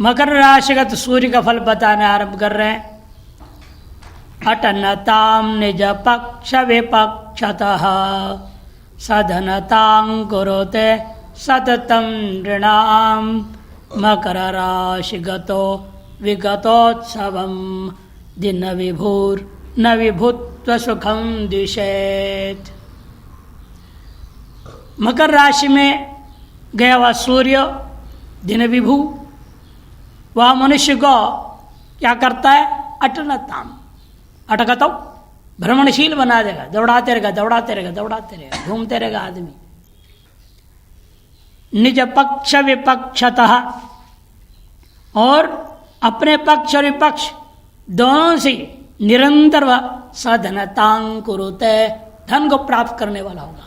मकर राशिगत सूर्य का फल बताने आरंभ कर रहे हैं। अटनताम निज पक्ष विपक्षतः सधनतां कुरुते सततं नृणाम मकर राशिगतो विगतोत्सवं दिन विभूर न विभुत्व सुखम दिशेत। मकर राशि में गया हुआ सूर्य दिन विभू, वह मनुष्य को क्या करता है? अटनताम, अटकतो, भ्रमणशील बना देगा, दौड़ाते रहेगा दौड़ाते रहेगा दौड़ाते रहेगा, घूमते रहेगा आदमी। निज पक्ष विपक्षतः, और अपने पक्ष और विपक्ष दोनों से निरंतर वह सधनतां कुरुते, धन को प्राप्त करने वाला होगा।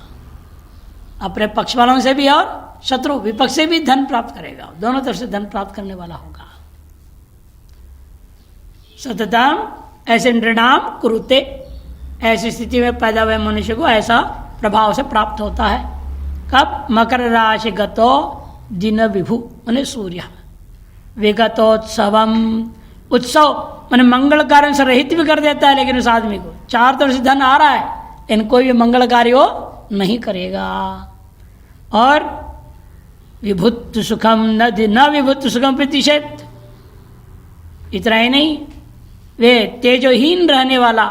अपने पक्ष वालों से भी और शत्रु विपक्ष से भी धन प्राप्त करेगा, दोनों तरफ से धन प्राप्त करने वाला होगा। सतताम, ऐसे नृणाम कुरुते, ऐसी स्थिति में पैदा हुए मनुष्य को ऐसा प्रभाव से प्राप्त होता है। कब? मकर राशि गतो दिन विभु माने सूर्य, विगतोत्सवम, उत्सव माने मंगल कार्य से रहित भी कर देता है। लेकिन उस आदमी को चार तरफ से धन आ रहा है, इन कोई भी मंगल कार्य वो नहीं करेगा। और विभुत्व सुखम न विभुत्व सुखम प्रतिशत, इतना ही नहीं, वे तेजोहीन रहने वाला,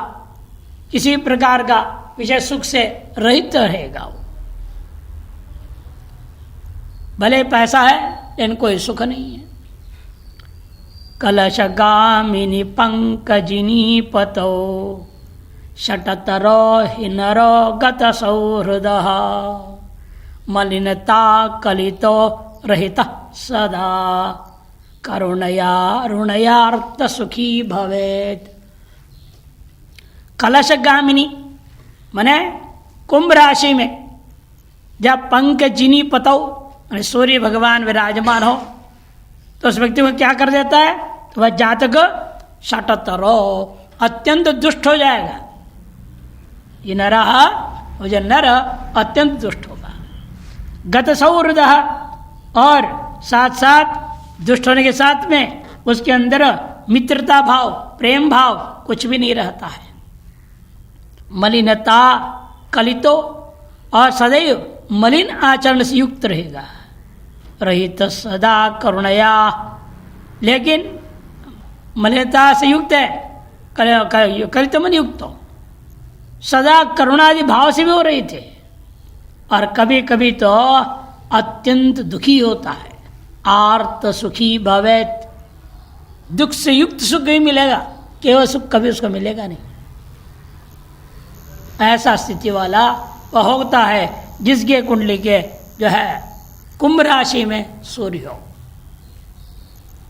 किसी प्रकार का विषय सुख से रहित रहेगा। वो भले पैसा है लेकिन कोई सुख नहीं है। कलशगामिनी पंकजिनी पतो शटतरो हिनरो गत सौहृदः मलिनता कलितो रहित सदा करुणया ऋणयार्थ सुखी भवेत्। कलशगामिनी माने कुंभ राशि में जब पंकजिनी पतौ सूर्य भगवान विराजमान हो तो उस व्यक्ति को क्या कर देता है? तो वह जातक शटतरो, अत्यंत दुष्ट हो जाएगा। ये नरः, वो जो नर अत्यंत दुष्ट होगा। गत सौहृदः, और साथ साथ दुष्ट होने के साथ में उसके अंदर मित्रता भाव, प्रेम भाव कुछ भी नहीं रहता है। मलिनता कलितो, और सदैव मलिन आचरण से युक्त रहेगा। रहित सदा करुणया, लेकिन मलिनता से युक्त है, कलित मन युक्त हो, सदा करुणादि भाव से भी हो रहे थे। और कभी कभी तो अत्यंत दुखी होता है। आर्त सुखी भवेत्, दुख से युक्त सुख ही मिलेगा, केवल सुख कभी उसको मिलेगा नहीं। ऐसा स्थिति वाला वह होता है जिसके कुंडली के जो है कुंभ राशि में सूर्य हो।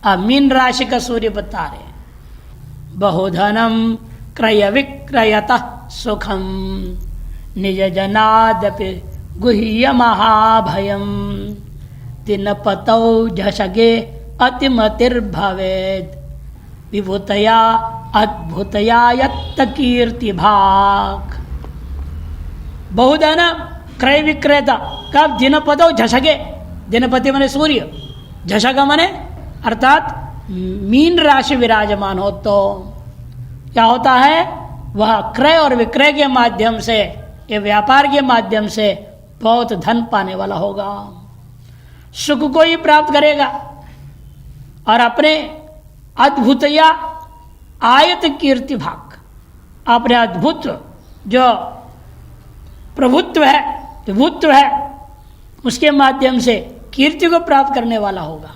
अब मीन राशि का सूर्य बता रहे, बहुधनम क्रय विक्रयतः सुखम निज जनादपि गुह्य महाभयम दिनपतौ झषगे अतिमतिर्भवेत् विभूतया अद्भुतया यत्त कीर्ति भाग। बहुधन क्रय विक्रेता, कब? दिनपतौ झषगे, दिनपति माने सूर्य, झषग माने अर्थात मीन राशि विराजमान हो तो क्या होता है? वह क्रय और विक्रय के माध्यम से, ये व्यापार के माध्यम से बहुत धन पाने वाला होगा। सुख को ही प्राप्त करेगा और अपने अद्भुतया आयत कीर्ति भाग, अपने अद्भुत जो प्रभुत्व है, विभुत्व है, उसके माध्यम से कीर्ति को प्राप्त करने वाला होगा।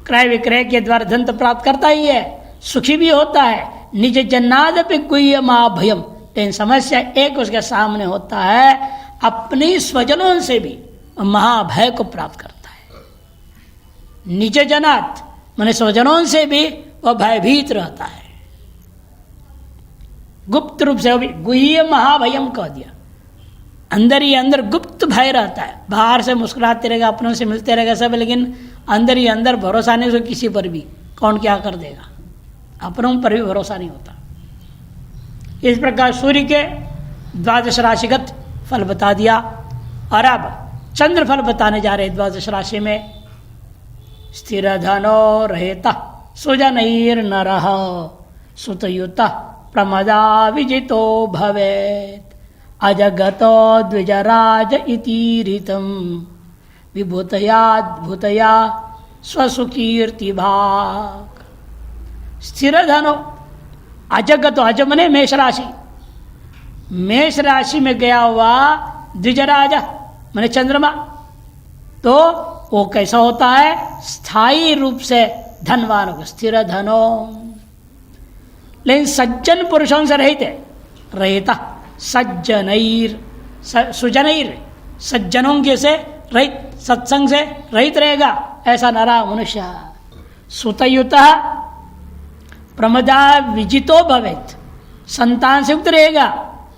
क्रय विक्रय के द्वारा धन तो प्राप्त करता ही है, सुखी भी होता है। निज जन्नादपि गुह्य महाभयम, लेकिन समस्या एक उसके सामने होता है, अपनी स्वजनों से भी महाभय को प्राप्त करता है। निज जनात माने स्वजनों से भी वह भयभीत रहता है। गुप्त रूप से, वो भी गुह्य महाभयम कह दिया, अंदर ही अंदर गुप्त भय रहता है। बाहर से मुस्कुराते रहेगा, अपनों से मिलते रहेगा सब, लेकिन अंदर ही अंदर भरोसा नहीं उसको किसी पर भी, कौन क्या कर देगा, अपनों पर भी भरोसा नहीं होता। इस प्रकार सूर्य के द्वादश राशिगत फल बता दिया। और अब चंद्र फल बताने जा रहे हैं। द्वादश राशि में स्थिर धनो रहता सुजनैर्नरः सुतयुतः प्रमदा विजितो भवेत् अजगतो द्विजराज इति ऋतं विभूतयाद्भुतया स्वसुकीर्ति भाग। स्थिर धनो अजगतो, अज मने मेष राशि, मेष राशि में गया हुआ द्विजराज माने चंद्रमा, तो वो कैसा होता है? स्थायी रूप से धनवान होगा, स्थिर धनो। लेकिन सज्जन पुरुषों से रहित है, रहता सज्जनैर, सुजनैर, सज्जनों के से रहित, सत्संग से रहित रहेगा ऐसा नरा मनुष्य। सुतयुतः प्रमदा विजितो भवेत्, संतान से युक्त रहेगा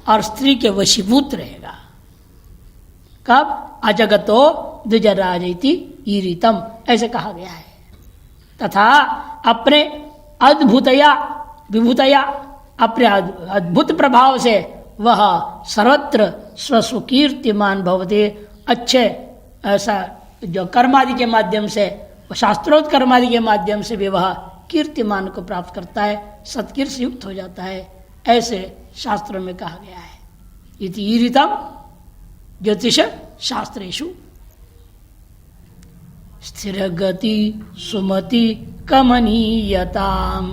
और स्त्री के वशीभूत रहेगा। कब? अजगतो द्विजराजैति ईरितम, ऐसे कहा गया है। तथा अपने अद्भुतया विभूतया, अपने अद्भुत प्रभाव से वह सर्वत्र स्वसुकीर्तिमान भवते, अच्छे ऐसा जो कर्मादि के माध्यम से, शास्त्रोक्त कर्मादि के माध्यम से भी वह कीर्तिमान को प्राप्त करता है, सत्कीर्ति से युक्त हो जाता है, ऐसे शास्त्रों में कहा गया है। इति ईरितम ज्योतिष शास्त्रेषु। स्थिर गति सुमति कमनीयताम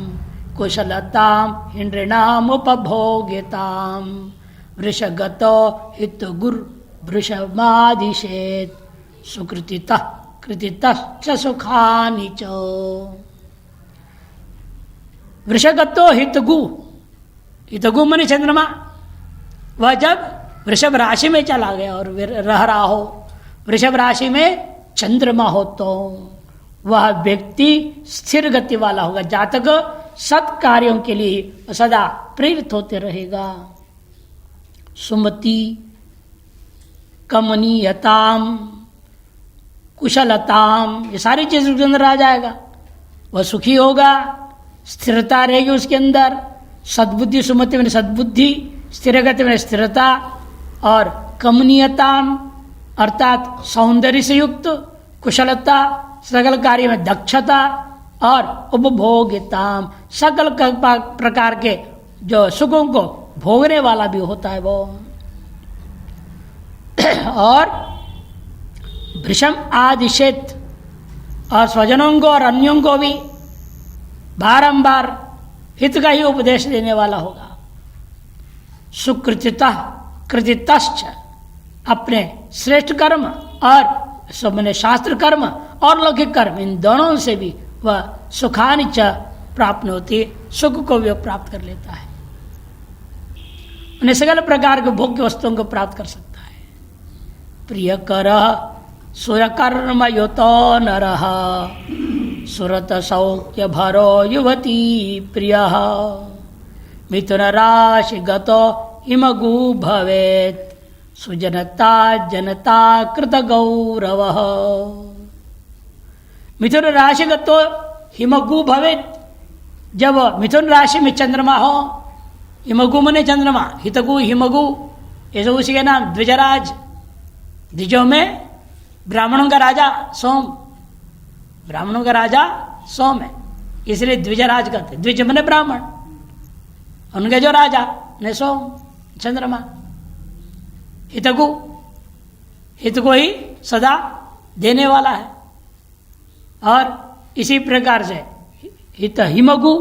कुशलताम हिंड्रणाम उपभोग्यताम वृषगतो हितगुर वृषमादिशेत सुकृतितः कृतितः च सुखानि च। वृषगतो हितगु, हितगु माने चंद्रमा, वह जब वृषभ राशि में चला गया और रह रहा हो, वृषभ राशि में चंद्रमा हो, तो वह व्यक्ति स्थिर गति वाला होगा, जातक सत् कार्यों के लिए सदा प्रेरित होते रहेगा। सुमति कमनीयताम कुशलताम, ये सारी चीज उसके अंदर आ जाएगा, वह सुखी होगा, स्थिरता रहेगी उसके अंदर। सद्बुद्धि, सुमति में सद्बुद्धि, स्थिर गति में स्थिरता, और कमनीयताम अर्थात सौंदर्य से युक्त, कुशलता सकल कार्य में दक्षता, और उपभोग्यताम सकल प्रकार के जो सुखों को भोगने वाला भी होता है वो। और भृशम आदिशेत, और स्वजनों को और अन्यों को भी बारंबार हित का ही उपदेश देने वाला होगा। सुकृतितः कृतितश्च, अपने श्रेष्ठ कर्म और मैंने शास्त्र कर्म और लौकिक कर्म, इन दोनों से भी वह सुखानि च प्राप्त होती, सुख को भी प्राप्त कर लेता है, उन्हें सकल प्रकार के भोग्य वस्तुओं को प्राप्त कर सकता है। प्रिय कर सुरकर्म युतो नरः सुरत सौख्य भरो युवती प्रिय मिथुन राशि गतो हिमगु भवेत् सुजनता जनता कृत गौरव। मिथुन राशि गतो हिमगु भवेत्, जब मिथुन राशि में चंद्रमा हो, हिमगु मने चंद्रमा, हितगु हिमगु, ये सब उसी के नाम। द्विजराज, द्विजों में ब्राह्मणों का राजा सोम, ब्राह्मणों का राजा सोम है, इसलिए द्विजराज कहते। द्विज मने ब्राह्मण, उनके जो राजा ने सोम चंद्रमा। हितगु, हित को ही सदा देने वाला है, और इसी प्रकार से हित हिमगु,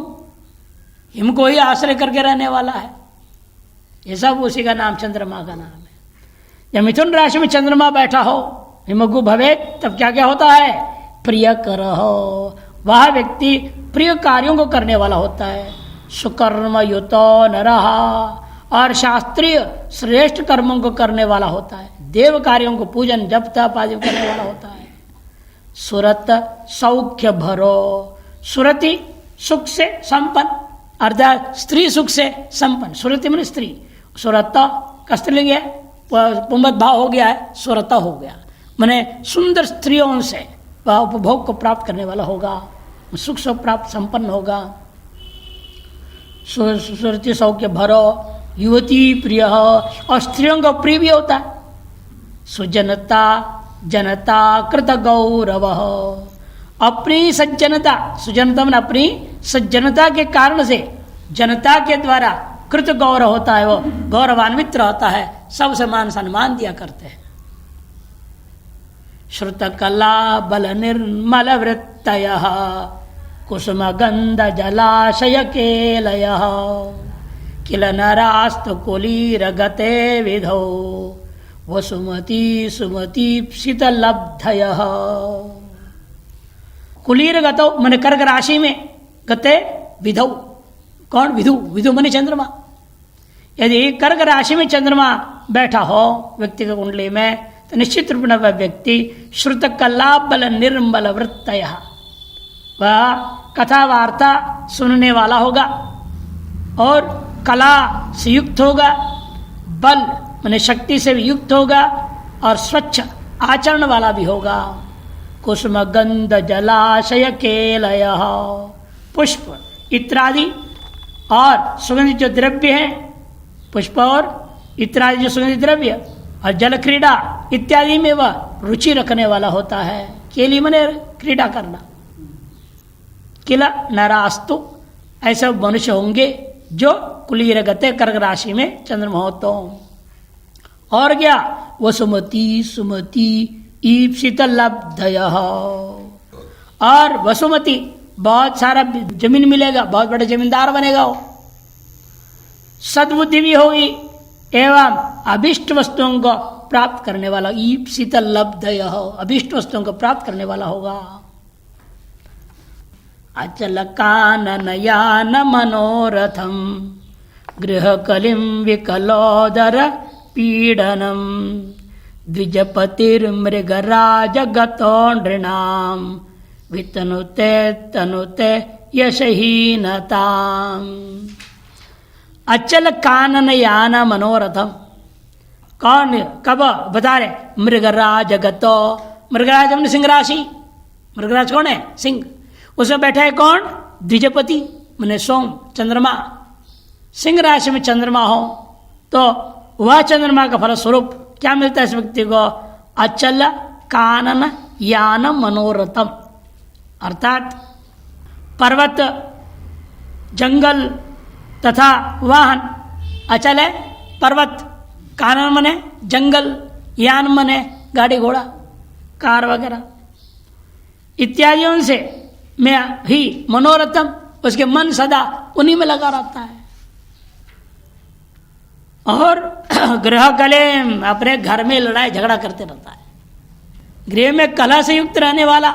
हिम को ही आश्रय करके रहने वाला है, ये सब उसी का नाम, चंद्रमा का नाम है। जब मिथुन राशि में चंद्रमा बैठा हो, हिमगु भवेत्, तब क्या क्या होता है? प्रिय कर हो, वह व्यक्ति प्रिय कार्यों को करने वाला होता है। सुकर्म युतो नरः, और शास्त्रीय श्रेष्ठ कर्मों को करने वाला होता है, देव कार्यों को पूजन जप तप आदि करने वाला होता है। सुरत सौख्य भरो, सुरति सुख से संपन्न, अर्थात स्त्री सुख से संपन्न। सुरति मन स्त्री, सुरत का स्त्रीलिंग है, पुंबत भाव हो गया है, सुरता हो गया, माने सुंदर स्त्रियों से वह उपभोग को प्राप्त करने वाला होगा, सुख से प्राप्त संपन्न होगा। सुरति सौख्य भरो, युवती प्रिय, और स्त्रियों का प्रिय भी होता है। सुजनता जनता कृत गौरव, अपनी सज्जनता, सुजनता में अपनी सज्जनता के कारण से जनता के द्वारा कृत गौरव होता है, वो गौरवान्वित होता है, सबसे मान सम्मान दिया करते हैं। श्रुत कला बल निर्मल वृत्तय कुसुम गंध जलाशय केलय किल नरास्त कुलीर गते विधौ वसुमती सुमती शीतलब्धय। कुलीर गतो मन कर्क राशि में, गते विधौ, कौन? विधु, विधु मने चंद्रमा। यदि कर्क राशि में चंद्रमा बैठा हो व्यक्ति के कुंडली में, तो निश्चित रूप में वह व्यक्ति श्रुत कला बल निर्मल वृत्तय, वह कथा वार्ता सुनने वाला होगा और कला से युक्त होगा, बल माने शक्ति से भी युक्त होगा और स्वच्छ आचरण वाला भी होगा। कुसुम गंध जलाशय केलय, पुष्प इत्रादि और सुगंधित जो द्रव्य हैं, पुष्प और इत्रादि जो सुगंधित द्रव्य और जल क्रीड़ा इत्यादि में वह रुचि रखने वाला होता है। केली मने क्रीड़ा करना। किला नरास्तु, ऐसे मनुष्य होंगे जो कुलीर गते कर्क राशि में चंद्रमा हो तो। और क्या? वसुमती सुमति ईप्सित लब्धय, और वसुमती बहुत सारा जमीन मिलेगा, बहुत बड़े जमींदार बनेगा वो, सद्बुद्धि भी होगी एवं अभिष्ट वस्तुओं को प्राप्त करने वाला, ईप्सित लब्धय, अभिष्ट वस्तुओं को प्राप्त करने वाला होगा। अचल कानन यान मनोरथम गृह कलिम विकलोदर पीडनम द्विजपतिर्मृगराज गतो नृणाम वितनुते तनुते यशहीनताम। अचल कानन यान मनोरथम, कौन कब बता रहे? मृगराज गतो, मृगराज हमने सिंह राशि, मृगराज कौन है? सिंह। उसमें बैठा है कौन? द्विजपति माने सोम, चंद्रमा। सिंह राशि में चंद्रमा हो तो वह चंद्रमा का फलस्वरूप क्या मिलता है इस व्यक्ति को? अचल कानन यान मनोरथम, अर्थात पर्वत, जंगल तथा वाहन। अचल है पर्वत, कानन मने जंगल, यान मने गाड़ी घोड़ा, कार वगैरह इत्यादियों से में ही मनोरथम, उसके मन सदा उन्हीं में लगा रहता है। और गृह कलेम, अपने घर में लड़ाई झगड़ा करते रहता है, गृह में कलह से युक्त रहने वाला।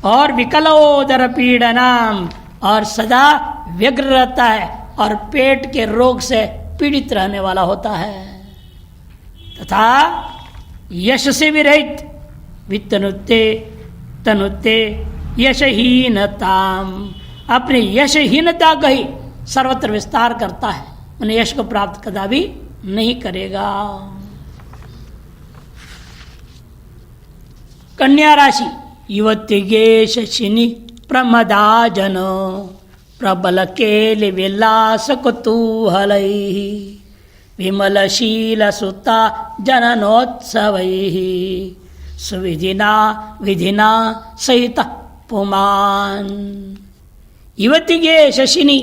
और विकलोदर पीड़नाम, और सदा व्यग्र रहता है और पेट के रोग से पीड़ित रहने वाला होता है। तथा यश से भी रहित, वित्तनुते तनुते यशहीनताम, अपनी यशहीनता का ही सर्वत्र विस्तार करता है, उन्हें यश को प्राप्त कदापि नहीं करेगा। कन्या राशि, युवतिगे शशिनि प्रमदा जन प्रबल केलि विलास कुतूहलैः विमलशील सुता जननोत्सवैः सुविधिना विधिना सहित पुमान। युवती के शशिनी,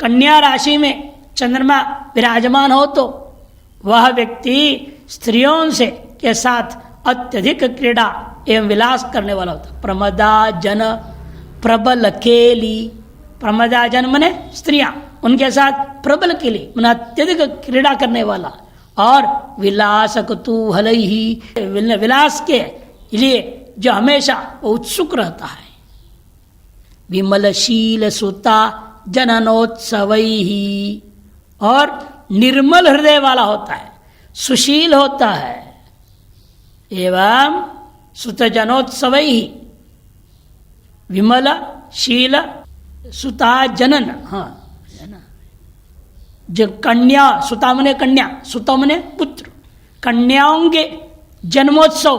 कन्या राशि में चंद्रमा विराजमान हो तो वह व्यक्ति स्त्रियों से के साथ अत्यधिक क्रीड़ा एवं विलास करने वाला होता। प्रमदा जन प्रबल केली, प्रमदा जन मने स्त्रियां, उनके साथ प्रबल केली मने अत्यधिक क्रीड़ा करने वाला। और विलास कुतूहल ही, विलास के लिए जो हमेशा उत्सुक रहता है। विमलशील सुता जननोत्सवैहि, और निर्मल हृदय वाला होता है, सुशील होता है। एवं सुत जनोत्सवैहि, विमल शील सुता जनन, हाँ जो कन्या, सुता मने कन्या, सुता मने पुत्र, कन्याओं के जन्मोत्सव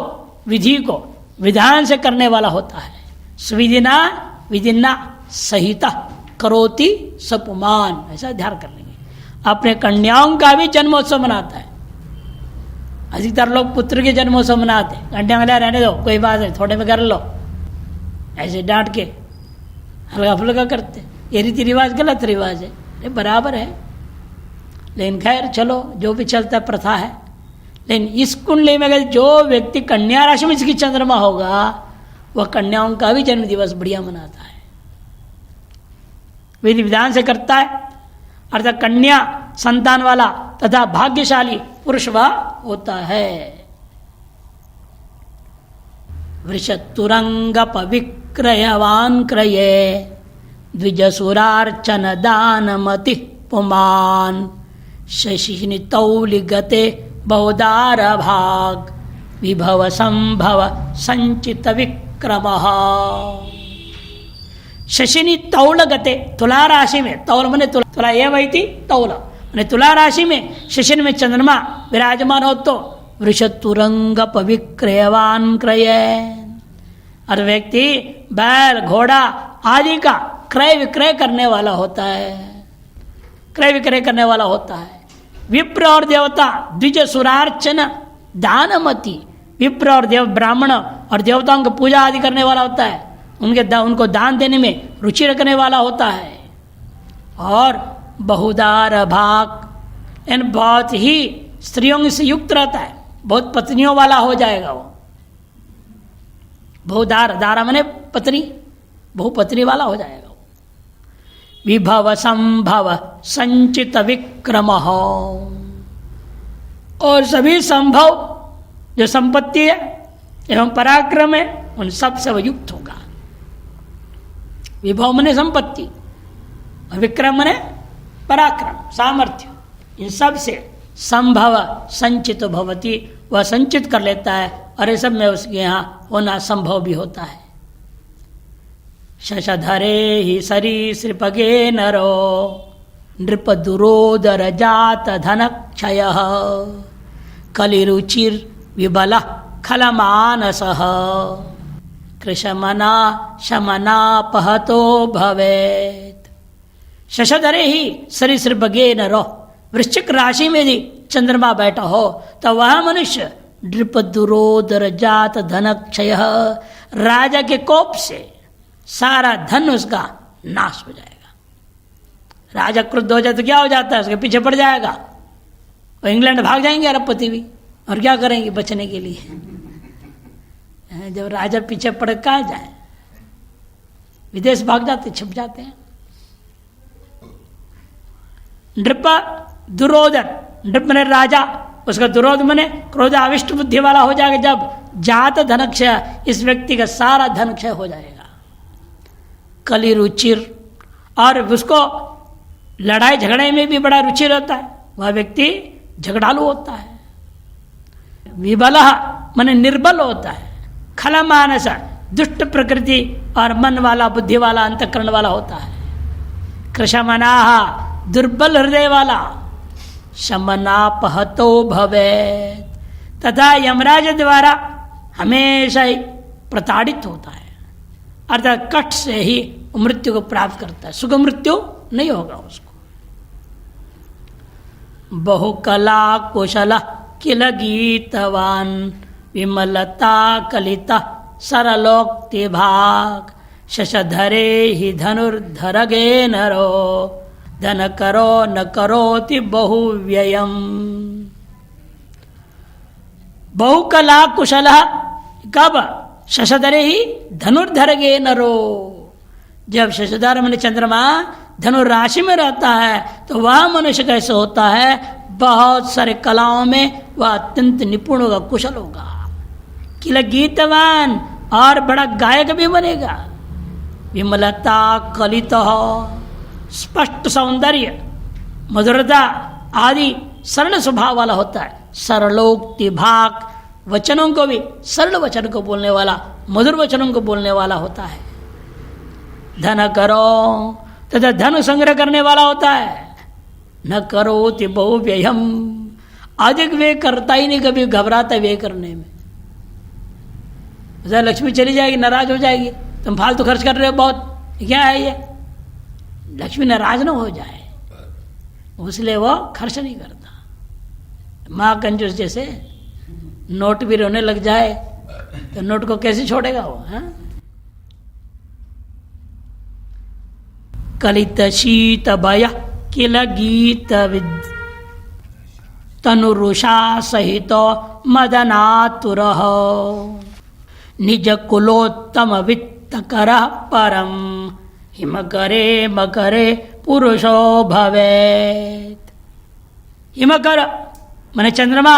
विधि को विधान से करने वाला होता है। सुविधिना विधिना सहिता करोति सपुमान, ऐसा ध्यान कर लेंगे। अपने कन्याओं का भी जन्मोत्सव मनाता है। अधिकतर लोग पुत्र के जन्मोत्सव मनाते, घंटे में रहने दो कोई बात नहीं, थोड़े में कर लो, ऐसे डांट के हल्का फुल्का करते। ये रीति रिवाज गलत रिवाज है, ये बराबर है। लेकिन खैर चलो जो भी चलता प्रथा है। लेकिन इस कुंडली में अगर जो व्यक्ति कन्या राशि में जिसकी चंद्रमा होगा वह कन्याओं का भी जन्म दिवस बढ़िया मनाता है, विधि विधान से करता है। अर्थात कन्या संतान वाला तथा भाग्यशाली पुरुष वह होता है। वृषतुरंग पविक्रयवान क्रये द्विजसुरार्चन दानमति पुमान शशिनि तौलि गते बहुदार भाग विभव संभव संचित विक्रमः। शशिनि तौल गते, तुला राशि में, तौल मने तुला ये वही थी तौल मने तुला राशि में शशिन में चंद्रमा विराजमान हो तो वृषतुरंग पविक्रयवान क्रय, और व्यक्ति बैल घोड़ा आदि का क्रय विक्रय करने वाला होता है, क्रय विक्रय करने वाला होता है। विप्र और देवता द्विज सुरार्चन दानमति, विप्र और देव ब्राह्मण और देवताओं की पूजा आदि करने वाला होता है, उनको दान देने में रुचि रखने वाला होता है। और बहुदार भाग, इन बहुत ही स्त्रियों से युक्त रहता है, बहुत पत्नियों वाला हो जाएगा वो। बहुदार, दारा मने पत्नी, बहुपत्नी वाला हो जाएगा। विभव संभव संचित विक्रम, और सभी संभव जो संपत्ति है एवं पराक्रम है उन सब से वह युक्त होगा। विभव मने संपत्ति और विक्रम मने पराक्रम सामर्थ्य, इन सब से संभव संचित भवति, वह संचित कर लेता है और ये सब में उसके यहाँ होना संभव भी होता है। शशधरे ही सरीसृपगे नरो नृप दुरोदर जात धन क्षय कलिरुचिर विबल खलमानस कृशमना शमना पहतो भवेत। शशधरे ही सरीसृपगे नरो, वृश्चिक राशि में यदि चंद्रमा बैठा हो तो वह मनुष्य नृप दुरोदर जात धन क्षय, राजा के कोप से सारा धन उसका नाश हो जाएगा। राजा क्रुद्ध हो जाए तो क्या हो जाता है, उसके पीछे पड़ जाएगा, और इंग्लैंड भाग जाएंगे अरबपति भी, और क्या करेंगे बचने के लिए। जब राजा पीछे पड़ कहाँ जाए, विदेश भाग जाते, छिप जाते हैं। नृप दुरोधन, नृप मने राजा, उसका दुरोध मने क्रोध आविष्ट बुद्धि वाला हो जाएगा। जब जात धनक्षय, इस व्यक्ति का सारा धन क्षय हो जाएगा। कली रुचिर, और उसको लड़ाई झगड़े में भी बड़ा रुचि रहता है, वह व्यक्ति झगड़ालू होता है। विबल मन निर्बल होता है। खलमानस, दुष्ट प्रकृति और मन वाला, बुद्धि वाला, अंतःकरण वाला होता है। कृशमनाह, दुर्बल हृदय वाला। शमनापहतो भवेत, तथा यमराज द्वारा हमेशा ही प्रताड़ित होता है, अर्थात कष्ट से ही मृत्यु को प्राप्त करता है, सुख मृत्यु नहीं होगा उसको। बहुकला कुशल किल गीतवान विमलता कलिता सरलोक्ति भाग शशधरे ही धनुर्धरगे नरो धन करो न करोति बहुव्ययम्। बहुकला कुशल कब? शशधरे ही धनुर्धरगे नरो, जब शशधर मन चंद्रमा धनु राशि में रहता है तो वह मनुष्य कैसे होता है, बहुत सारे कलाओं में वह अत्यंत निपुण होगा, कुशल होगा। किल गीतवान, और बड़ा गायक भी बनेगा। विमलता कलित, स्पष्ट सौंदर्य, मधुरता आदि सरल स्वभाव वाला होता है। सरलोक्ति भाग, वचनों को भी सरल वचन को बोलने वाला, मधुर वचनों को बोलने वाला होता है। धन करो, तथा धन संग्रह करने वाला होता है। न करोति बहुव्ययम्, अधिक व्यय करता ही नहीं, कभी घबराता व्यय करने में। लक्ष्मी चली जाएगी, नाराज हो जाएगी, तुम फालतू खर्च कर रहे हो बहुत, क्या है ये, लक्ष्मी नाराज ना हो जाए इसलिए वो खर्च नहीं करता। माँ कंजूस जैसे नोट भी रोने लग जाए तो नोट को कैसे छोड़ेगा वो? कलित शीत भय किल गीत विद तनुरुषा सहित मदनातुर निज कुलोत्तम वित्त कर परम हिमकरे मकरे पुरुषो भवेत। हिमकर माने चंद्रमा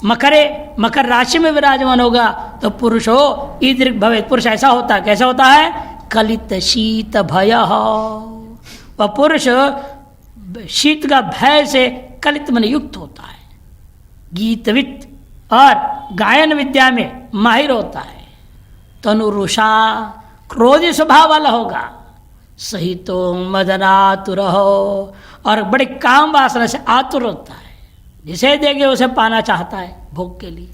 मकरे मकर राशि में विराजमान होगा तो पुरुषो ईदृक् भवेत। पुरुष ऐसा होता है, कैसा होता है? कलित शीत भय। वह पुरुष शीत का भय से कलित मन युक्त होता है, गीतवित और गायन विद्या में माहिर होता है। तनुरुषा क्रोधी स्वभाव वाला होगा, सही तो मदनातुर हो और बड़े काम वासना से आतुर होता है, जिसे देखे उसे पाना चाहता है भोग के लिए।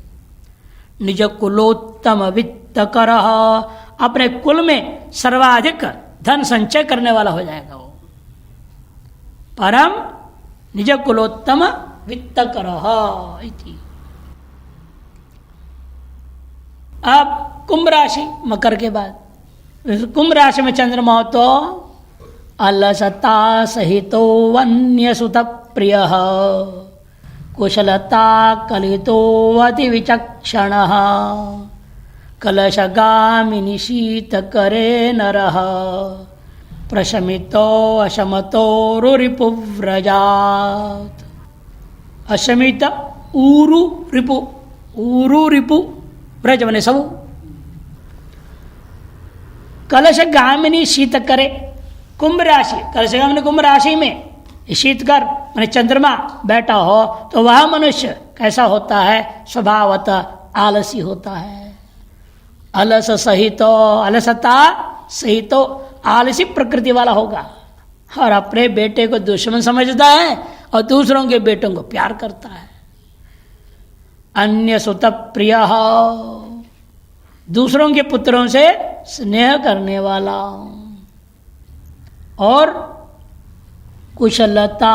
निज कुलोत्तम वित्त कर, अपने कुल में सर्वाधिक धन संचय करने वाला हो जाएगा वो। परम निज कुलोत्तम वित्त कर। अब कुंभ राशि मकर के बाद, कुंभ राशि में चंद्रमा हो तो अलसता सहितो वन्य सुत प्रिय कुशलता कलितो अति विचक्षण कलशगामिनी शीत करे नरः प्रशमितो अशमतो रुरिपुव्रजात्। अशमित ऊरु रिपु, ऊरु रिपु व्रज बने सब। कलशगामिनी शीत करे, कुंभ राशि, कलशगामिनी कुंभ राशि में शीतकर माने चंद्रमा बैठा हो तो वह मनुष्य कैसा होता है? स्वभावतः आलसी होता है। अलस सहितो, अलसता सहितो आलसी प्रकृति वाला होगा और अपने बेटे को दुश्मन समझता है और दूसरों के बेटों को प्यार करता है। अन्य सुत प्रिय, दूसरों के पुत्रों से स्नेह करने वाला। और कुशलता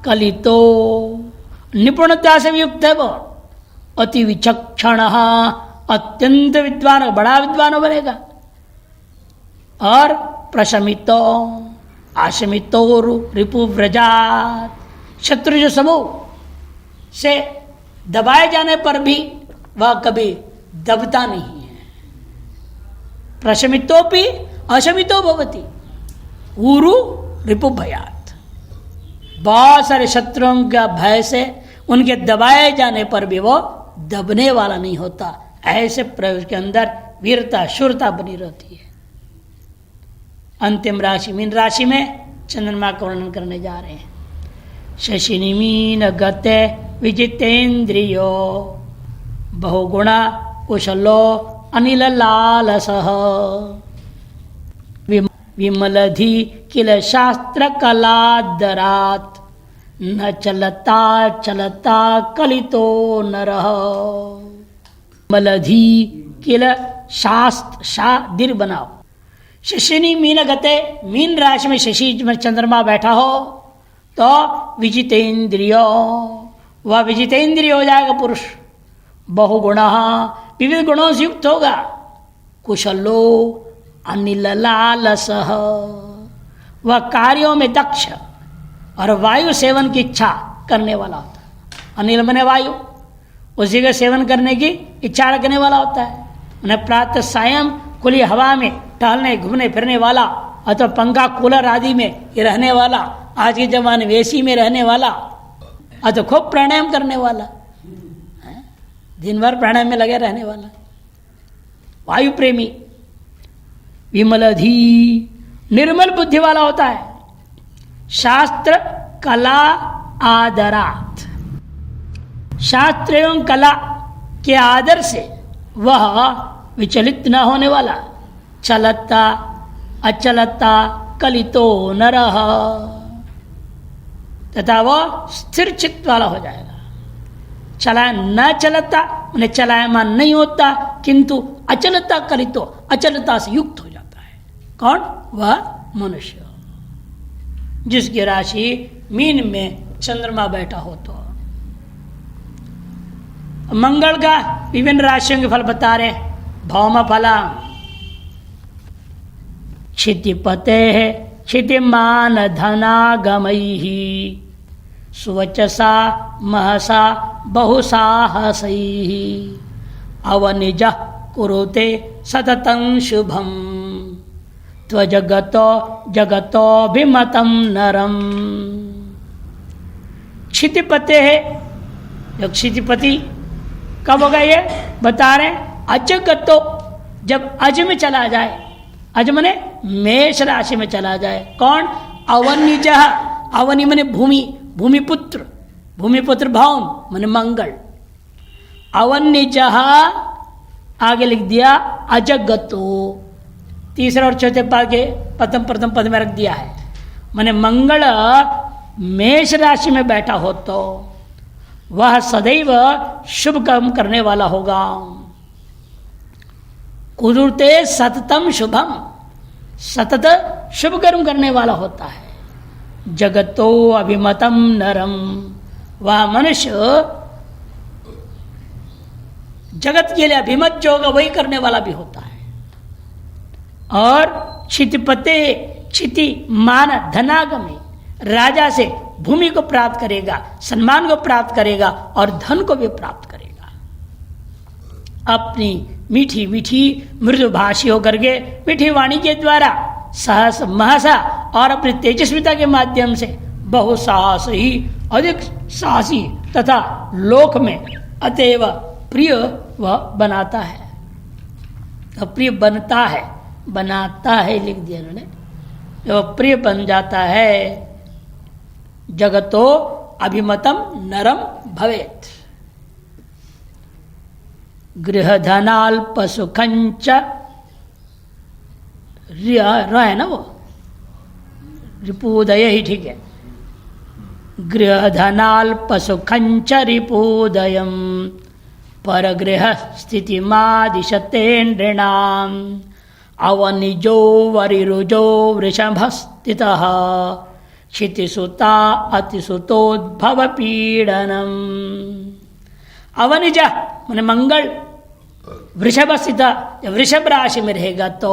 कलितो, निपुणता से युक्त है वो। अति विचक्षण, अत्यंत विद्वान, बड़ा विद्वान बनेगा। और प्रशमितो आशमितो रिपुव्रजात, शत्रु जो समूह से दबाए जाने पर भी वह कभी दबता नहीं है। प्रशमितोपि अशमितो भवति ऊरु रिपुभयात। बहुत सारे शत्रुओं का भय से उनके दबाए जाने पर भी वो दबने वाला नहीं होता। ऐसे प्रवेश के अंदर वीरता शूरता बनी रहती है। अंतिम राशि मीन राशि में चंद्रमा का वर्णन करने जा रहे हैं। शशिनी मीन गते विजितेन्द्रियो बहुगुणा कुशलो अनिल लालसः विमलधि किल शास्त्र कलादरात न चलता चलता कलितो नरः। मलधि किल शास्त्र दीर्घ बनाओ। शशिनी मीन गते, मीन राशि में शशि में चंद्रमा बैठा हो तो विजितेन्द्रियो, वह विजितेन्द्रिय हो जाएगा पुरुष। बहुगुणा, विविध गुणों से युक्त होगा। कुशलो अनिल लालसः, वह कार्यों में दक्ष और वायु सेवन की इच्छा करने वाला होता है। अनिल मने वायु, उसी का सेवन करने की इच्छा रखने वाला होता है। उन्हें प्रातः सायं खुली हवा में टहलने घूमने फिरने वाला, अथवा पंखा कूलर आदि में रहने वाला, आज के जमाने में एसी में रहने वाला, अथवा खूब प्राणायाम करने वाला, दिन भर प्राणायाम में लगे रहने वाला, वायु प्रेमी। विमलधि, निर्मल बुद्धि वाला होता है। शास्त्र कला आदरात, शास्त्र एवं कला के आदर से वह विचलित न होने वाला। चलता अचलता कलितो नरः, तथा वह स्थिर चित्त वाला हो जाएगा। चला न चलता उन्हें चलायमान नहीं होता, किंतु अचलता कलितो, अचलता से युक्त हो जाता है। कौन? वह मनुष्य जिसकी राशि मीन में चंद्रमा बैठा हो तो। मंगल का विभिन्न राशियों के फल बता रहे, भौम फला क्षितिपते है क्षितिमान धनागमैः सुवचसा महसा बहुसाहसैः अवनिजः कुरुते सततं शुभम त्वजगतो जगतोभिमतं नरम। क्षितिपते है, जो क्षितिपति कब होगा ये बता रहे, अजगतो जब अज में चला जाए, अज मने मेष राशि में चला जाए। कौन? अवनिज, अवनि मने भूमि, भूमिपुत्र, भूमिपुत्र भौम मने मंगल। अवनिज आगे लिख दिया अजगतो, तीसरा और चौथे पद के प्रथम पद में रख दिया है। माने मंगल मेष राशि में बैठा हो तो वह सदैव शुभ कर्म करने वाला होगा। कुरुते सततम शुभम, सतत शुभ कर्म करने वाला होता है। जगतो अभिमतम नरम, वह मनुष्य जगत के लिए अभिमत जो होगा वही करने वाला भी होता है। और क्षितिपते, क्षिति मान धनागमी, राजा से भूमि को प्राप्त करेगा, सम्मान को प्राप्त करेगा और धन को भी प्राप्त करेगा। अपनी मीठी मीठी मृदुभाषी होकर के मीठी वाणी के द्वारा सहस महसा और अपनी तेजस्विता के माध्यम से बहुसाहस ही अधिक साहसी तथा लोक में अतएव प्रिय वह बनाता है, प्रिय बनता है, बनाता है लिख दिया उन्होंने, जब प्रिय बन जाता है। जगतो अभिमतम नरम भवेत। गृहधनाल्प सुखंच, र है ना वो, रिपुदय ही ठीक है। गृहधनाल्प सुखंच रिपुदयम परगृह स्थितिमादिशते नृणाम् अवनिजो वरिरुजो वृषभस्थितः क्षितिसुता अतिसुतोद्भव पीडनम। अवनिज माने मंगल वृषभ स्थित, वृषभ राशि में रहेगा तो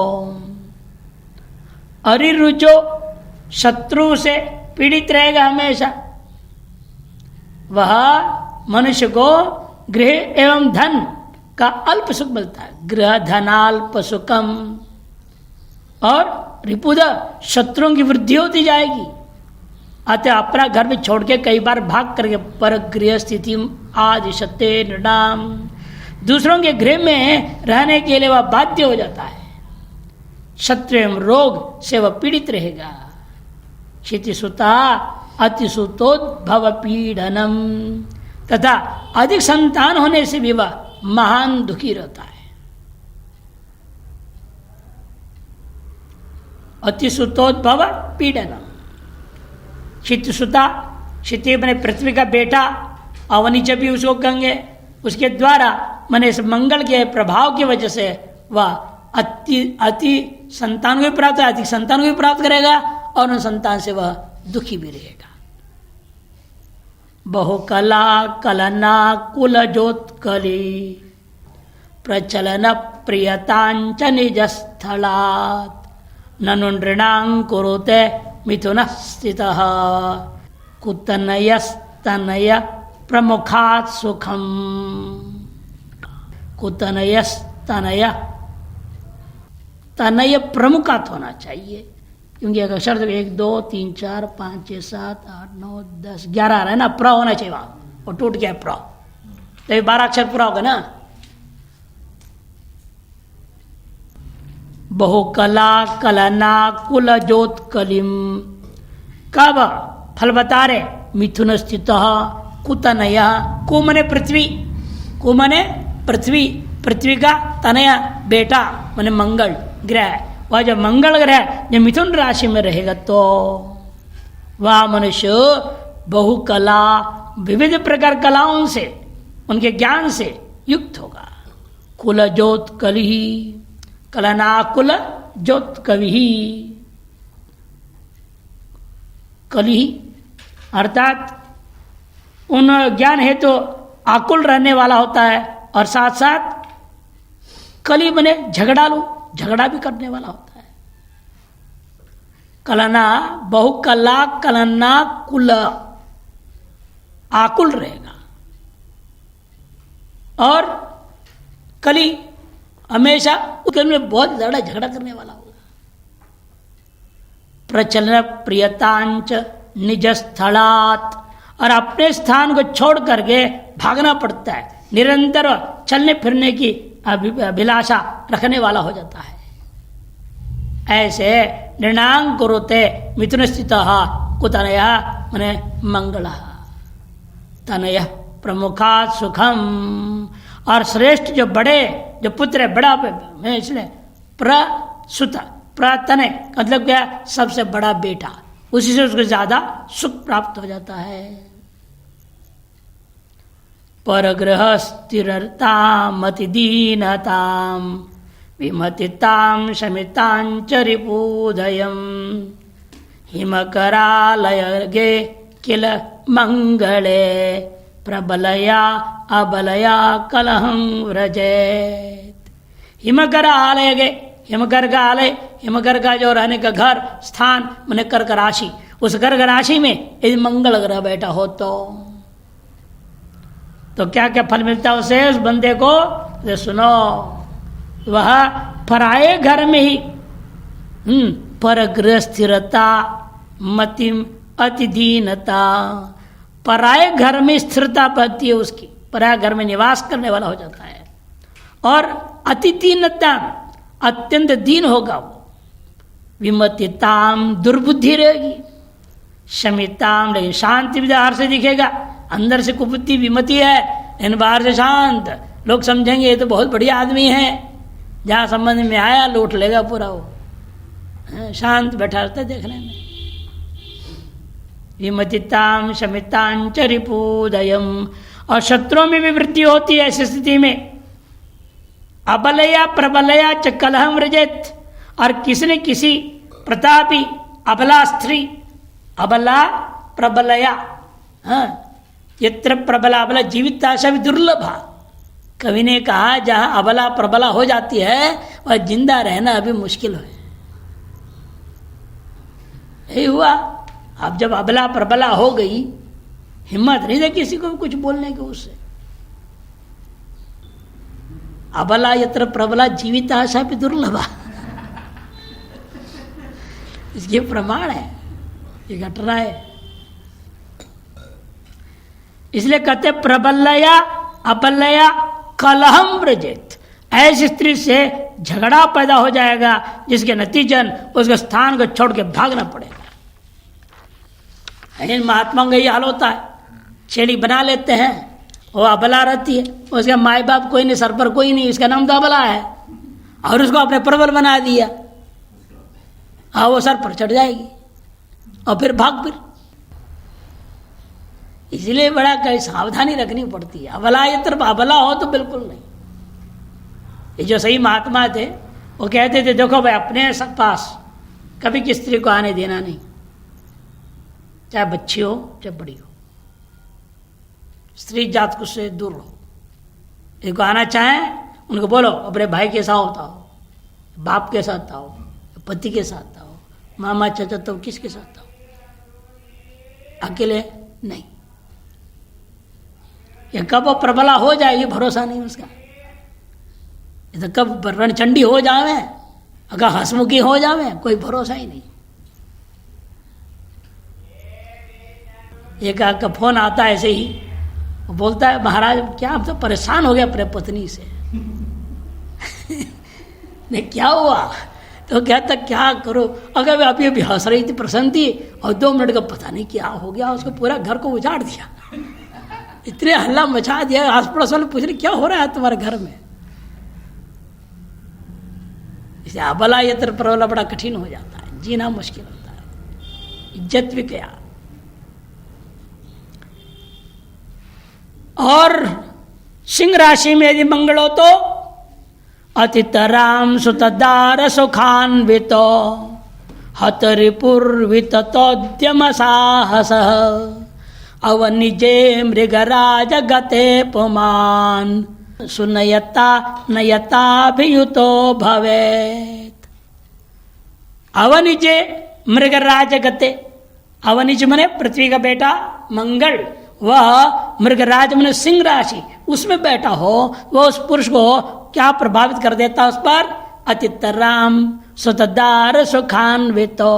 अरिरुजो शत्रु से पीड़ित रहेगा हमेशा। वह मनुष्य को गृह एवं धन का अल्प सुख मिलता है। गृह धनाल्प सुखम, और रिपुद शत्रुओं की वृद्धि होती जाएगी। अतः अपना घर में छोड़ के कई बार भाग करके पर गृह स्थिति आदि सत्य नृणाम, दूसरों के गृह में रहने के लिए वह बाध्य हो जाता है। शत्रु एवं रोग से वह पीड़ित रहेगा। क्षितिसुता अतिसुतोद्भव पीड़नम, तथा अधिक संतान होने से भी वह महान दुखी रहता है। अतिसुतोद्भव पीड़नम, क्षितिसुता, क्षिति मैंने पृथ्वी का बेटा, अवनिज भी उसको कहेंगे। उसके द्वारा मैंने इस मंगल के प्रभाव की वजह से वह अति संतान को भी प्राप्त, अधिक संतान को भी प्राप्त करेगा और उन संतान से वह दुखी भी रहेगा। बहुकला कलना कुल जोत्कली प्रचलन प्रियतांच निज स्थलात् ननु नृणां कुरुते मिथुन स्थितः कुतनयस्तनय प्रमुखात् सुखम। कुतनयस्तनय, तनय प्रमुखात् होना चाहिए, क्योंकि अगर शब्द 1 2 3 4 5 6 7 8 9 10 11 आ रहा है ना, प्र होना चाहिए वहां, और टूट गया प्र, तो 12 अक्षर पूरा होगा ना। बहुकला कलना कुल जोत्कलिम, कब फल बता रहे, मिथुन स्थित कुतनय, कु मने पृथ्वी, कु मने पृथ्वी, पृथ्वी का तनया बेटा मने मंगल ग्रह। वह जब मंगल ग्रह जब मिथुन राशि में रहेगा तो वह मनुष्य बहुकला, विविध प्रकार कलाओं से, उनके ज्ञान से युक्त होगा। कुल ज्योत कलि, कलना कुल ज्योत कवि, कलि अर्थात उन ज्ञान हेतु आकुल रहने वाला होता है और साथ साथ कली बने झगड़ा भी करने वाला होता है। कलना बहुकला कलना कुल, आकुल रहेगा। और कली हमेशा उसके में बहुत ज्यादा झगड़ा करने वाला होगा। प्रचलन प्रियतांच निज स्थलात्, और अपने स्थान को छोड़ करके भागना पड़ता है, निरंतर चलने फिरने की अभिलाषा रखने वाला हो जाता है। ऐसे निर्णांग कुरुते मिथुन स्थित कुतनय मने मंगल तनय प्रमुखा सुखम, और श्रेष्ठ जो बड़े जो पुत्र है बड़ा में इसलिए प्रसुत प्रतने मतलब क्या सबसे बड़ा बेटा, उसी से उसको ज्यादा सुख प्राप्त हो जाता है। परग्रह स्थिरता मति दीनताम विमतिताम शमितांच रिपूदयम हिमकरालयगे किल मंगले प्रबलया अबलया कलहं व्रजेत। हिमकर आलय गए, हिमकर का आलय, हिमकर का जो रहने का घर स्थान मैंने कर्क राशि, उस कर्क राशि में यदि मंगल ग्रह बैठा हो तो क्या क्या फल मिलता है उसे, उस बंदे को। तो सुनो, वह पराये घर में ही परग्रह स्थिरता मतिम अतिदीनता, पराये घर में स्थिरता पाती है उसकी, पराये घर में निवास करने वाला हो जाता है। और अतिदीनता, अत्यंत दीन होगा वो। विमतिताम दुर्बुद्धि रहेगी, शमिताम लेकिन शांति बाहर से दिखेगा, अंदर से कुबुद्धि विमति है इन बाहर से शांत। लोग समझेंगे ये तो बहुत बढ़िया आदमी है, जहाँ संबंध में आया लूट लेगा पूरा वो, शांत बैठा रहता है देखने में। विमतिताम शमितांच रिपूदयम, और शत्रुओं में भी वृद्धि होती है ऐसी स्थिति में। अबलया प्रबलया च कलहम व्रजेत, और किसी न किसी प्रतापी अबला स्त्री, अबला प्रबलया, यत्र प्रबला अबला जीविताशा भी दुर्लभा। कवि ने कहा जहां अबला प्रबला हो जाती है वह जिंदा रहना अभी मुश्किल है। यही हुआ, अब जब अबला प्रबला हो गई, हिम्मत नहीं दे किसी को कुछ बोलने की उससे। अबला यत्र प्रबला जीवित आशा भी दुर्लभा, इसके प्रमाण है, ये घटना है। इसलिए कहते प्रबलया अबलया कलहम व्रजेत, ऐसी स्त्री से झगड़ा पैदा हो जाएगा जिसके नतीजन उसके स्थान को छोड़ के भागना पड़ेगा। इन महात्माओं का ये हाल होता है, छेड़ी बना लेते हैं, वो अबला रहती है, उसके माए बाप कोई नहीं, सर पर कोई नहीं, इसका नाम तो अबला है, और उसको अपने प्रबल बना दिया, हाँ वो सर पर चढ़ जाएगी और फिर भाग फिर। इसलिए बड़ा कहीं सावधानी रखनी पड़ती है। अबला ये तरफ अबला हो तो बिल्कुल नहीं। ये जो सही महात्मा थे वो कहते थे देखो भाई अपने पास कभी किसी स्त्री को आने देना नहीं, चाहे बच्ची हो चाहे बड़ी हो, स्त्री जात को से दूर रहो। इनको आना चाहें उनको बोलो अपने भाई के साथ आओ, बाप के साथ आओ, पति के साथ आओ, मामा चाचा तो किसके साथ आओ, अकेले नहीं। ये कब वो प्रबला हो जाएगी भरोसा नहीं उसका। ये तो कब रणचंडी हो जावे, अगर हंसमुखी हो जावे, कोई भरोसा ही नहीं। एक का फोन आता है ऐसे ही, वो बोलता है महाराज क्या आप तो परेशान हो गया अपने पत्नी से। नहीं क्या हुआ, तो कहता क्या करो, अगर अभी अभी हंस रही थी प्रसन्न थी और 2 मिनट का पता नहीं क्या हो गया, उसको पूरा घर को उजाड़ दिया, इतने हल्ला मचा दिया। आस पड़ोस वाले पूछ रहे क्या हो रहा है तुम्हारे घर में। इसे अबला यत्र प्रबला बड़ा कठिन हो जाता है, जीना मुश्किल होता है, इज्जत भी क्या। और सिंह राशि में यदि मंगल हो तो अतितराम सुतदार सुखान्वितो हतरिपुर्विततोद्यम साहस अवनिजे मृगराज गते पुमान सुनयता नयताभियुतो भवेत्। अवनिजे मृगराज गते, अवनिज मने पृथ्वी का बेटा मंगल, वह मृगराज मने सिंह राशि उसमें बैठा हो, वह उस पुरुष को क्या प्रभावित कर देता उस पर? अतितराम सुतदार सुखान्वितो,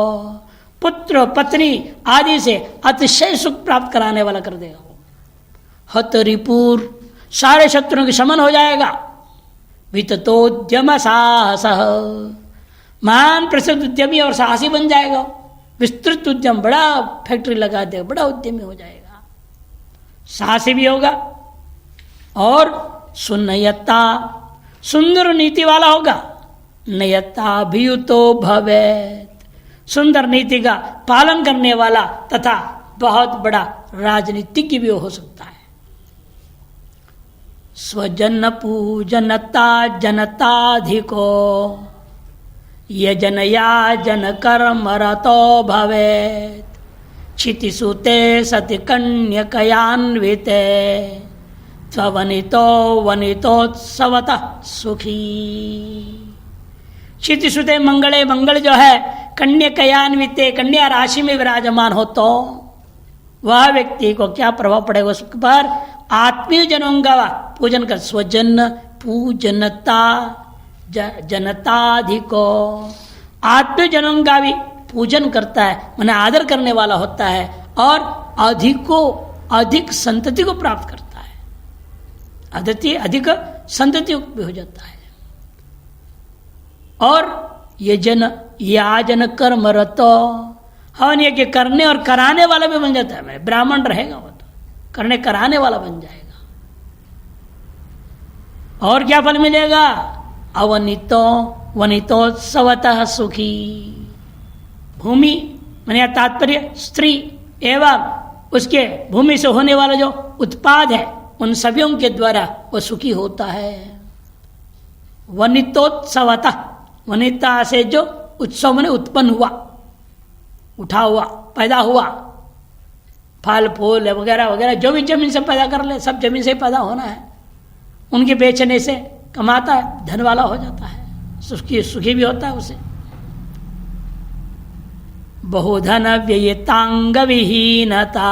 पुत्र पत्नी आदि से अतिशय सुख प्राप्त कराने वाला कर देगा। हत रिपुर, सारे शत्रुओं के शमन हो जाएगा। विततोद्यम साहस, महान प्रसिद्ध उद्यमी और साहसी बन जाएगा। विस्तृत उद्यम, बड़ा फैक्ट्री लगा देगा, बड़ा उद्यमी हो जाएगा, साहसी भी होगा। और सुनयता, सुंदर नीति वाला होगा। नयता अभियुतो भवेत्, सुंदर नीति का पालन करने वाला तथा बहुत बड़ा राजनीतिज्ञ भी हो सकता है। स्वजन पूजनता जनताधिको यजनया जन कर्म रतो भवेत्। क्षितिसुते सति कन्यकयान्विते स्ववनितो वनितोत्सवतः सुखी। क्षितिसुते मंगले, मंगल जो है कन्यकयान्विते, कन्या राशि में विराजमान हो तो वह व्यक्ति को क्या प्रभाव पड़ेगा उस पर? आत्मीय जनों का पूजन कर। स्वजन पूजनता जनताधिको, आत्मीय जनों का भी पूजन करता है, माने आदर करने वाला होता है, और अधिक संतति को प्राप्त करता है। अधिक संतति भी हो जाता है। और ये याजन कर्म रतो, हवन यज्ञ करने और कराने वाला भी बन जाता है। मैं ब्राह्मण रहेगा वो तो करने कराने वाला बन जाएगा। और क्या फल मिलेगा? अवनितो वनितोत्सवतः सुखी। भूमि माने तात्पर्य स्त्री एवं उसके भूमि से होने वाला जो उत्पाद है उन सभी के द्वारा वह सुखी होता है। वनितोत्सवतः, वनिता से जो उत्सव में उत्पन्न हुआ, उठा हुआ, पैदा हुआ, फल फूल वगैरह वगैरह जो भी जमीन से पैदा कर ले, सब जमीन से पैदा होना है। उनके बेचने से कमाता है, धन वाला हो जाता है, सुखी भी होता है उसे। बहुधन व्ययतांग विहीनता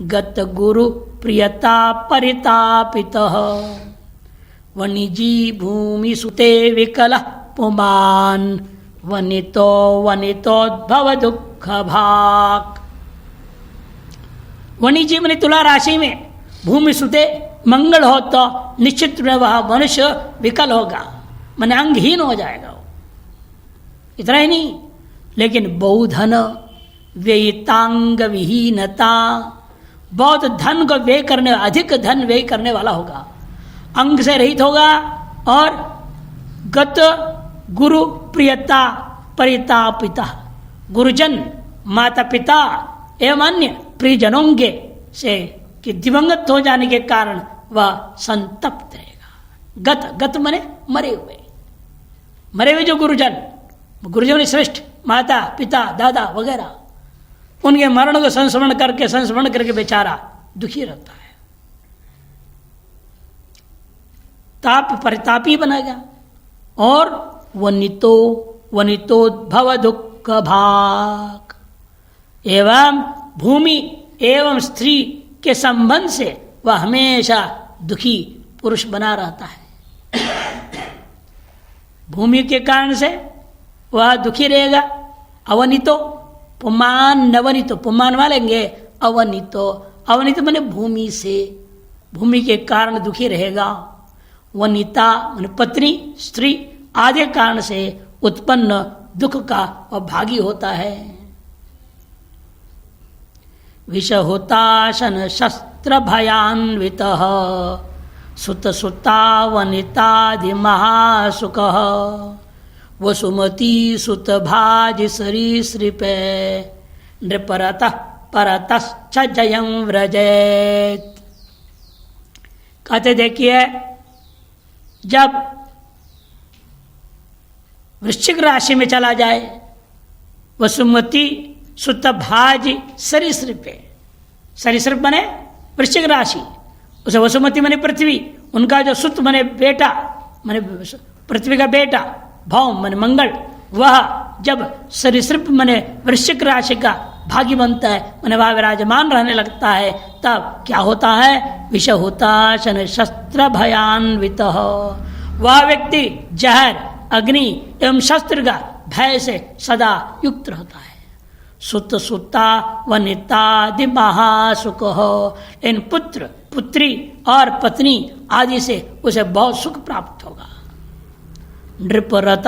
गत गुरु प्रियता परितापितः वनिजी भूमि सुते विकल पुमान वनितोद्भव दुख भाग। वनिजी माने तुला राशि में भूमि सुते मंगल हो तो निश्चित में वह मनुष्य विकल होगा, माने अंगहीन हो जाएगा वो। इतना ही नहीं, लेकिन बहुधन व्ययितांग विहीनता, बहुत धन को व्यय करने, अधिक धन व्यय करने वाला होगा, अंग से रहित होगा। और गत गुरु प्रियता परितापिता, गुरुजन माता पिता एवं अन्य प्रियजनों के से कि दिवंगत हो जाने के कारण वह संतप्त रहेगा। गत माने मरे हुए जो गुरुजन श्रेष्ठ माता पिता दादा वगैरह, उनके मरण को संस्मरण करके बेचारा दुखी रहता है, परितापी बनेगा। और वनितोद्भव दुख भाग, एवं भूमि एवं स्त्री के संबंध से वह हमेशा दुखी पुरुष बना रहता है। भूमि के कारण से वह दुखी रहेगा। अवनितो पुमान नवनितो, पुमान वालेंगे अवनितो, अवनितो माने भूमि से, भूमि के कारण दुखी रहेगा। वनिता माने पत्नी स्त्री आदि कारण से उत्पन्न दुख का वह भागी होता है। विषहुताशन शस्त्र भयान्वित सुत सुता वनितादि महासुख वसुमती सुत भाज सरीसृपे नृपरतः परतश्च जयं व्रजेत। कहते देखिए, जब वृश्चिक राशि में चला जाए वसुमती सुत भाज सरीसृपे, सरिसृप बने वृश्चिक राशि, उसे वसुमती मने पृथ्वी, उनका जो सुत मने बेटा, मने पृथ्वी का बेटा भौम मने मंगल, वह जब सरिसृप मने वृश्चिक राशि का भागी बनता है, मने वह विराजमान रहने लगता है, तब क्या होता है? विष होता शन शस्त्र भयान्वित, वह व्यक्ति जहर, अग्नि एवं शस्त्र का भय से सदा युक्त रहता है। सुत सुता वनितादि महासुख हो, इन पुत्र पुत्री और पत्नी आदि से उसे बहुत सुख प्राप्त होगा। नृप रत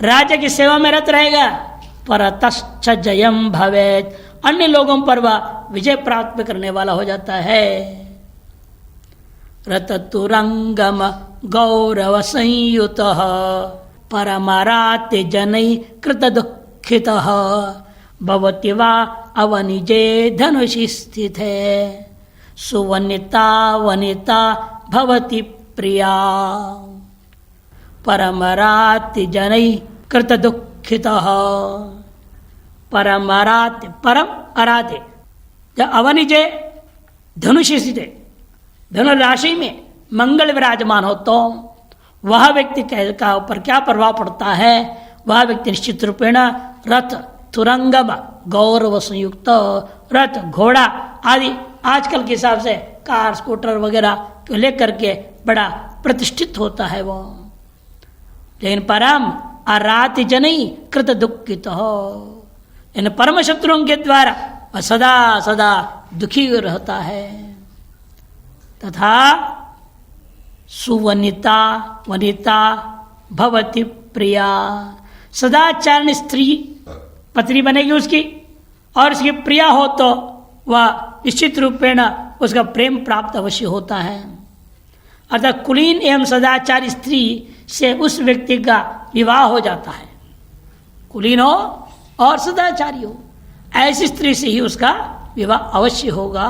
राज्य की सेवा में रत रहेगा, परतश्च जयम भवेत, अन्य लोगों पर वह विजय प्राप्त करने वाला हो जाता है। रत तुरंगम गौरव संयुत परमराते जनई कृत दुखित भवति वा अवनिजे धनुषि स्थित है, सुवनिता वनिता भवति प्रिया परमराति जनई कृत दुखित। परमराति परम अराते, जब अवनिजे धनुषि स्थित, धनु राशि में मंगल विराजमान हो तो वह व्यक्ति का ऊपर क्या प्रभाव पड़ता है? वह व्यक्ति निश्चित रूपेण रथ तुरंगम गौरव संयुक्त, रथ घोड़ा आदि आजकल के हिसाब से कार स्कूटर वगैरह को लेकर के बड़ा प्रतिष्ठित होता है वो। लेकिन परम अराति जनई कृत दुखित हो, इन परम शत्रुओं के द्वारा वह सदा सदा दुखी रहता है। तथा सुवनिता वनिता भवति प्रिया, सदाचारण स्त्री पत्नी बनेगी उसकी, और उसकी प्रिया हो तो वह निश्चित रूपेण उसका प्रेम प्राप्त अवश्य होता है। अर्थात कुलीन एवं सदाचार स्त्री से उस व्यक्ति का विवाह हो जाता है, कुलीन हो और सदाचारी हो, ऐसी स्त्री से ही उसका विवाह अवश्य होगा।